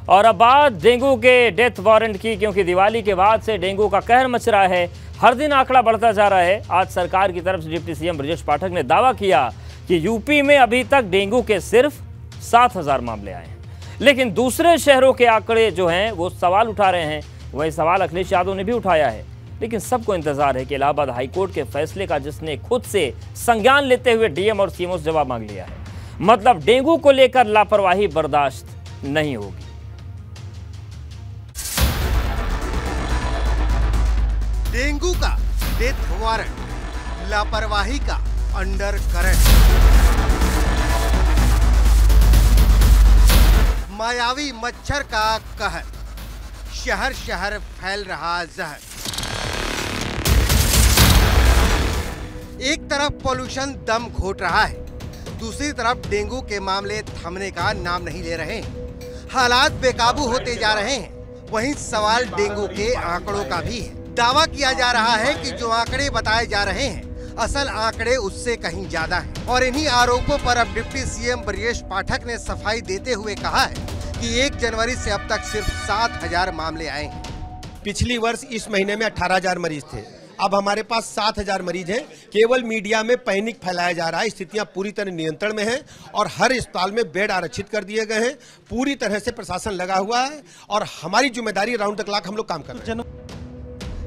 और अब बात डेंगू के डेथ वारंट की, क्योंकि दिवाली के बाद से डेंगू का कहर मच रहा है। हर दिन आंकड़ा बढ़ता जा रहा है। आज सरकार की तरफ से डिप्टी सीएम ब्रजेश पाठक ने दावा किया कि यूपी में अभी तक डेंगू के सिर्फ 7,000 मामले आए हैं, लेकिन दूसरे शहरों के आंकड़े जो हैं वो सवाल उठा रहे हैं। वही सवाल अखिलेश यादव ने भी उठाया है, लेकिन सबको इंतजार है कि इलाहाबाद हाईकोर्ट के फैसले का जिसने खुद से संज्ञान लेते हुए डीएम और सीएमओ से जवाब मांग लिया है। मतलब डेंगू को लेकर लापरवाही बर्दाश्त नहीं होगी। डेंगू का डेथ वारंट, लापरवाही का अंडर करंट, मायावी मच्छर का कहर, शहर शहर फैल रहा जहर। एक तरफ पॉल्यूशन दम घोट रहा है, दूसरी तरफ डेंगू के मामले थमने का नाम नहीं ले रहे हैं। हालात बेकाबू होते जा रहे हैं। वहीं सवाल डेंगू के आंकड़ों का भी है। दावा किया जा रहा है कि जो आंकड़े बताए जा रहे हैं, असल आंकड़े उससे कहीं ज्यादा हैं। और इन्हीं आरोपों पर अब डिप्टी सीएम ब्रजेश पाठक ने सफाई देते हुए कहा है कि 1 जनवरी से अब तक सिर्फ 7,000 मामले आए हैं। पिछली वर्ष इस महीने में 18,000 मरीज थे, अब हमारे पास 7,000 मरीज हैं। केवल मीडिया में पैनिक फैलाया जा रहा है। स्थितियां पूरी तरह नियंत्रण में हैं और हर अस्पताल में बेड आरक्षित कर दिए गए हैं। पूरी तरह से प्रशासन लगा हुआ है और हमारी जिम्मेदारी राउंड द क्लॉक हम लोग काम कर रहे हैं।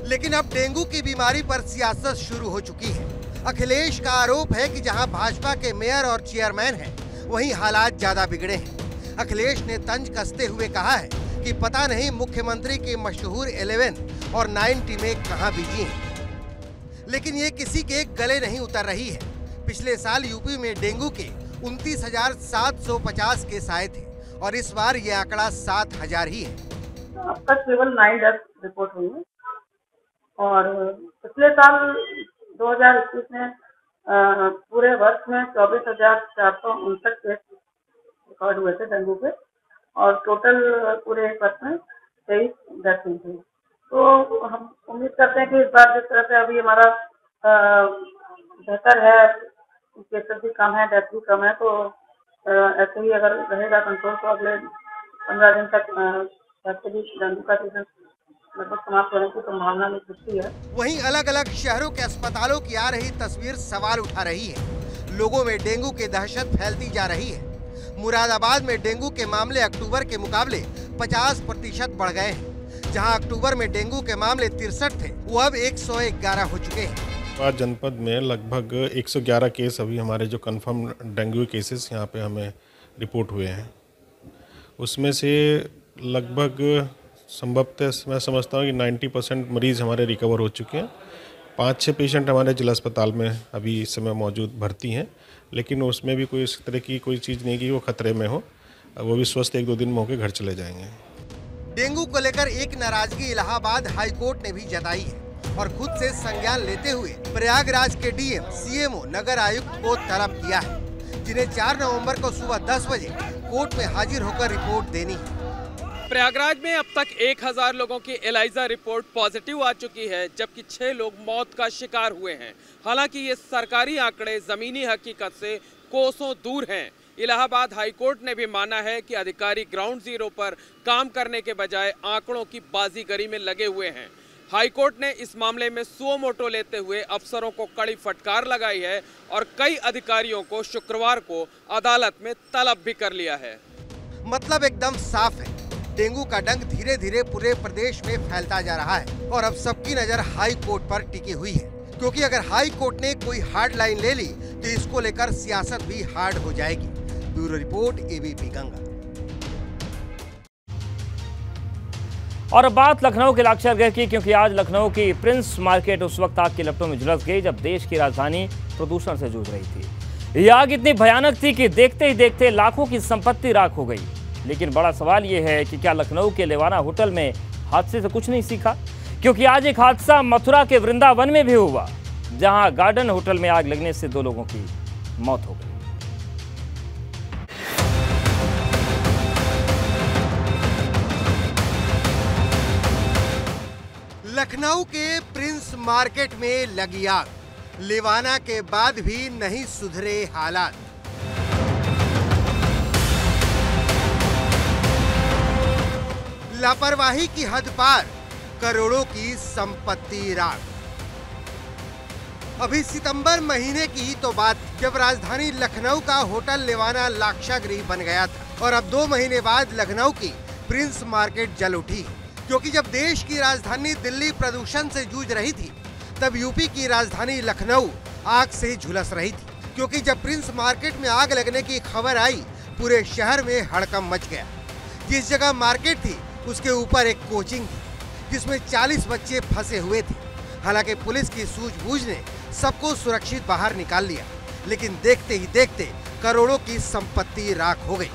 लेकिन अब डेंगू की बीमारी पर सियासत शुरू हो चुकी है। अखिलेश का आरोप है कि जहां भाजपा के मेयर और चेयरमैन हैं, वहीं हालात ज्यादा बिगड़े हैं। अखिलेश ने तंज कसते हुए कहा है कि पता नहीं मुख्यमंत्री की मशहूर 11 और 9 टीमें कहां बिजी हैं। लेकिन ये किसी के गले नहीं उतर रही है। पिछले साल यूपी में डेंगू के 29,750 केस आए थे और इस बार ये आंकड़ा 7,000 ही है। अब तक केवल 9 डेथ रिपोर्ट हुई है और पिछले साल 2021 में पूरे वर्ष में 24,459 केस रिकॉर्ड हुए थे डेंगू के और टोटल पूरे वर्ष में 23 डेथ हुई थी। तो हम उम्मीद करते हैं कि इस बार जिस तरह से अभी हमारा बेहतर है, केसेस भी कम है, डेथ भी कम है, तो ऐसे ही अगर रहेगा कंट्रोल तो अगले 15 दिन तक डेंगू का सीजन लगभग समाप्त होने की संभावना में दिखती है। वहीं अलग अलग शहरों के अस्पतालों की आ रही तस्वीर सवाल उठा रही है। लोगों में डेंगू की दहशत फैलती जा रही है। मुरादाबाद में डेंगू के मामले अक्टूबर के मुकाबले 50% बढ़ गए हैं। जहां अक्टूबर में डेंगू के मामले 63 थे, वो अब 111 हो चुके हैं। जनपद में लगभग 111 केस अभी हमारे जो कंफर्म डेंगू केसेस यहाँ पे हमें रिपोर्ट हुए हैं। उसमें से लगभग संभवतः मैं समझता हूँ कि 90% मरीज़ हमारे रिकवर हो चुके हैं। 5-6 पेशेंट हमारे जिला अस्पताल में अभी इस समय मौजूद भर्ती हैं, लेकिन उसमें भी कोई इस तरह की कोई चीज़ नहीं कि वो खतरे में हो। वो भी स्वस्थ 1-2 दिन में होकर घर चले जाएंगे। डेंगू को लेकर एक नाराजगी इलाहाबाद हाईकोर्ट ने भी जताई है और खुद से संज्ञान लेते हुए प्रयागराज के डीएम, सीएमओ, नगर आयुक्त को तलब किया है, जिन्हें 4 नवंबर को सुबह 10 बजे कोर्ट में हाजिर होकर रिपोर्ट देनी है। प्रयागराज में अब तक 1,000 लोगों की एलाइजा रिपोर्ट पॉजिटिव आ चुकी है, जबकि 6 लोग मौत का शिकार हुए हैं। हालांकि ये सरकारी आंकड़े जमीनी हकीकत से कोसों दूर हैं। इलाहाबाद हाईकोर्ट ने भी माना है कि अधिकारी ग्राउंड जीरो पर काम करने के बजाय आंकड़ों की बाजीगरी में लगे हुए हैं। हाईकोर्ट ने इस मामले में सुओ मोटो लेते हुए अफसरों को कड़ी फटकार लगाई है और कई अधिकारियों को शुक्रवार को अदालत में तलब भी कर लिया है। मतलब एकदम साफ है, डेंगू का डंक धीरे धीरे पूरे प्रदेश में फैलता जा रहा है और अब सबकी नजर हाई कोर्ट पर टिकी हुई है, क्योंकि अगर हाई कोर्ट ने कोई हार्ड लाइन ले ली तो इसको लेकर सियासत भी हार्ड हो जाएगी। Bureau report, ABP Ganga. और अब बात लखनऊ के लाक्षागृह की, क्योंकि आज लखनऊ की प्रिंस मार्केट उस वक्त आग की लपटों में झुलस गई जब देश की राजधानी प्रदूषण से जूझ रही थी। यह आग इतनी भयानक थी कि देखते ही देखते लाखों की संपत्ति राख हो गई। लेकिन बड़ा सवाल यह है कि क्या लखनऊ के लेवाना होटल में हादसे से कुछ नहीं सीखा? क्योंकि आज एक हादसा मथुरा के वृंदावन में भी हुआ, जहां गार्डन होटल में आग लगने से 2 लोगों की मौत हो गई। लखनऊ के प्रिंस मार्केट में लगी आग, लेवाना के बाद भी नहीं सुधरे हालात। लापरवाही की हद पार, करोड़ों की संपत्ति राख। अभी सितंबर महीने की ही तो बात जब राजधानी लखनऊ का होटल लेवाना लाक्षागृह बन गया था और अब 2 महीने बाद लखनऊ की प्रिंस मार्केट जल उठी, क्योंकि जब देश की राजधानी दिल्ली प्रदूषण से जूझ रही थी तब यूपी की राजधानी लखनऊ आग से झुलस रही थी, क्योंकि जब प्रिंस मार्केट में आग लगने की खबर आई पूरे शहर में हड़कंप मच गया। जिस जगह मार्केट थी उसके ऊपर एक कोचिंग थी जिसमें 40 बच्चे फंसे हुए थे। हालांकि पुलिस की सूझबूझ ने सबको सुरक्षित बाहर निकाल लिया, लेकिन देखते ही देखते करोड़ों की संपत्ति राख हो गई।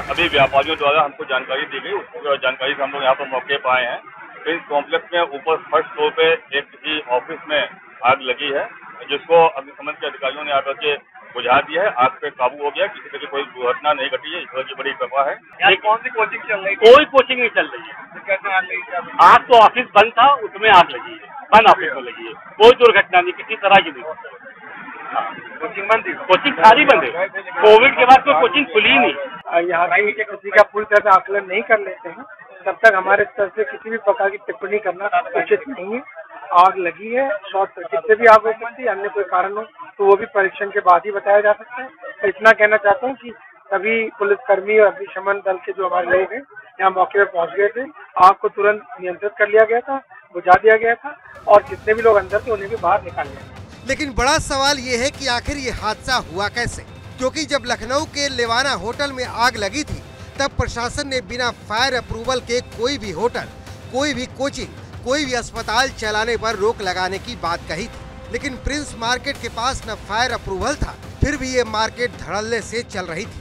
अभी व्यापारियों द्वारा हमको जानकारी दी गई, उस जानकारी से हम लोग यहाँ पर मौके पर आए हैं। प्रिंस कॉम्प्लेक्स में ऊपर फर्स्ट फ्लोर पे एक किसी ऑफिस में आग लगी है, जिसको अग्निशमन के अधिकारियों ने आकर के बुझा दिया है। आग पे काबू हो गया, किसी तरह की कोई दुर्घटना नहीं घटी है, ईश्वर की बड़ी कृपा है। कौन सी कोचिंग चल रही है? कोई कोचिंग नहीं चल रही है। कैसे आग लगी? आग तो ऑफिस बंद था, उसमें आग लगी है, बंद ऑफिस में लगी है। कोई दुर्घटना नहीं, किसी तरह की नहीं। कोचिंग बंद थी, कोचिंग खाली बंद है। कोविड के बाद कोई कोचिंग खुली नहीं। यहाँ किसी का पूरी तरह से आकलन नहीं कर लेते हैं, तब तक हमारे स्तर से किसी भी प्रकार की टिप्पणी करना उचित नहीं है। आग लगी है, शॉर्ट सर्किट से भी आग हो सकती है, अन्य कोई कारण हो तो वो भी परीक्षण के बाद ही बताया जा सकता है। तो इतना कहना चाहता हूँ कि सभी पुलिसकर्मी और अग्निशमन दल के जो हमारे लोग हैं यहाँ मौके पर पहुँच गए थे। आग को तुरंत नियंत्रित कर लिया गया था, बुझा दिया गया था और जितने भी लोग अंदर थे उन्हें भी बाहर निकाल लिया। लेकिन बड़ा सवाल ये है कि आखिर ये हादसा हुआ कैसे, क्योंकि जब लखनऊ के लेवाना होटल में आग लगी थी तब प्रशासन ने बिना फायर अप्रूवल के कोई भी होटल, कोई भी कोचिंग, कोई भी अस्पताल चलाने पर रोक लगाने की बात कही थी। लेकिन प्रिंस मार्केट के पास न फायर अप्रूवल था, फिर भी ये मार्केट धड़ल्ले से चल रही थी।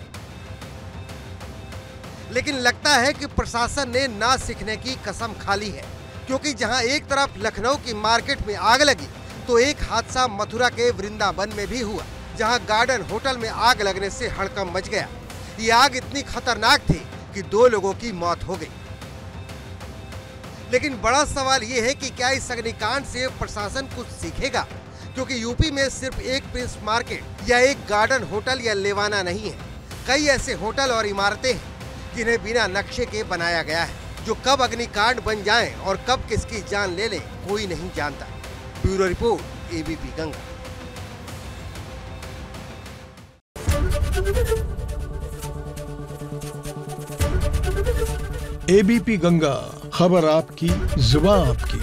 लेकिन लगता है कि प्रशासन ने ना सीखने की कसम खा ली है, क्योंकि जहां एक तरफ लखनऊ की मार्केट में आग लगी तो एक हादसा मथुरा के वृंदावन में भी हुआ, जहां गार्डन होटल में आग लगने से हड़कंप मच गया। ये आग इतनी खतरनाक थी कि 2 लोगों की मौत हो गई। लेकिन बड़ा सवाल ये है कि क्या इस अग्निकांड से प्रशासन कुछ सीखेगा, क्योंकि यूपी में सिर्फ एक प्रिंस मार्केट या एक गार्डन होटल या लेवाना नहीं है, कई ऐसे होटल और इमारतें हैं जिन्हें बिना नक्शे के बनाया गया है, जो कब अग्निकांड बन जाएं और कब किसकी जान ले ले कोई नहीं जानता। Bureau report, ABP Ganga. ABP Ganga, खबर आपकी, जुबान आपकी।